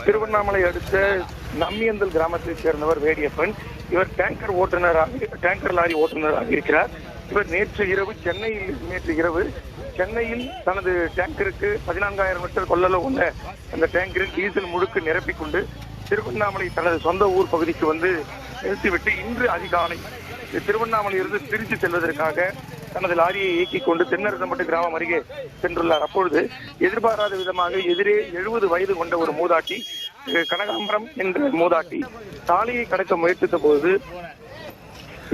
திருவண்ணாமலை அடுத்த நம்மியந்தல் கிராமத்தைச் சேர்ந்தவர் வேடியப்பன். இவர் டேங்கர் லாரி ஓட்டுநராக இருக்கிறார். இவர் நேற்று இரவு சென்னையில் தனது டேங்கருக்கு 14,000 லிட்டர் கொள்ளளவு உள்ள அந்த டேங்கரில் டீசல் முழுக்க நிரப்பிக் கொண்டு திருவண்ணாமலை தனது சொந்த ஊர் பகுதிக்கு வந்து நிறுத்திவிட்டு இன்று அதிகாலை திருவண்ணாமலையிலிருந்து திருச்சி செல்வதற்காக தனது லாரியை இயக்கிக் கொண்டு தென்னரசம்பட்டு கிராமம் அருகே சென்றுள்ளார். அப்பொழுது எதிர்பாராத விதமாக எதிரே 70 வயது கொண்ட ஒரு மூதாட்டி, கனகாம்பரம் என்ற மூதாட்டி சாலையை கடக்க முயற்சித்த போது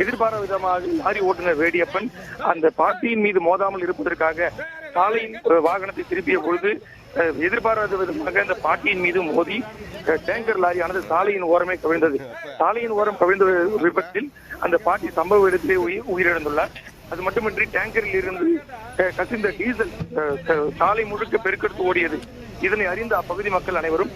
எதிர்பாராத விதமாக லாரி ஓட்டுநர் வேடியப்பன் அந்த பாட்டியின் மீது மோதாமல் இருப்பதற்காக சாலையின் வாகனத்தை திருப்பிய பொழுது எதிர்பாராத விதமாக அந்த பாட்டியின் மீது மோதி டேங்கர் லாரியானது சாலையின் ஓரமே கவிழ்ந்தது. சாலையின் ஓரம் கவிழ்ந்த விபத்தில் அந்த பாட்டி சம்பவ இடத்திலே உயிரிழந்துள்ளார். அது மட்டுமின்றி டேங்கரில் இருந்து கசிந்த டீசல் சாலை முழுக்க பெருக்கெடுத்து ஓடியது. இதனை அறிந்த அப்பகுதி மக்கள் அனைவரும்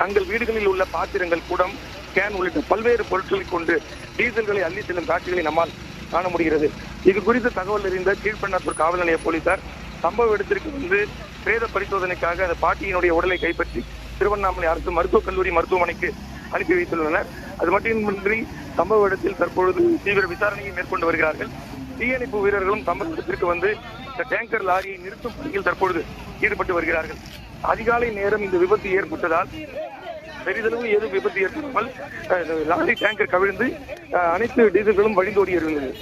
தங்கள் வீடுகளில் உள்ள பாத்திரங்கள், குடம், கேன் உள்ளிட்ட பல்வேறு பொருட்களை கொண்டு டீசல்களை அள்ளி செல்லும் காட்சிகளை நம்மால் காண முடிகிறது. இது குறித்த தகவல் அறிந்த கீழ்பெண்ணாத்தூர் காவல் நிலைய போலீசார் சம்பவ இடத்திற்கு வந்து பிரேத பரிசோதனைக்காக அந்த பாட்டியினுடைய உடலை கைப்பற்றி திருவண்ணாமலை அரசு மருத்துவக் கல்லூரி மருத்துவமனைக்கு அனுப்பி வைத்துள்ளனர். அது மட்டுமின்றி சம்பவ இடத்தில் தற்பொழுது தீவிர விசாரணையை மேற்கொண்டு வருகிறார்கள். தீயணைப்பு வீரர்களும் சம்பவ இடத்திற்கு வந்து இந்த டேங்கர் லாரியை நிறுத்தும் பணியில் தற்பொழுது ஈடுபட்டு வருகிறார்கள். அதிகாலை நேரம் இந்த விபத்து ஏற்பட்டதால் பெரிதளவு ஏதும் விபத்து ஏற்படாமல் லாரி டேங்கர் கவிழ்ந்து அனைத்து டீசல்களும் வழிந்தோடி இருந்தது.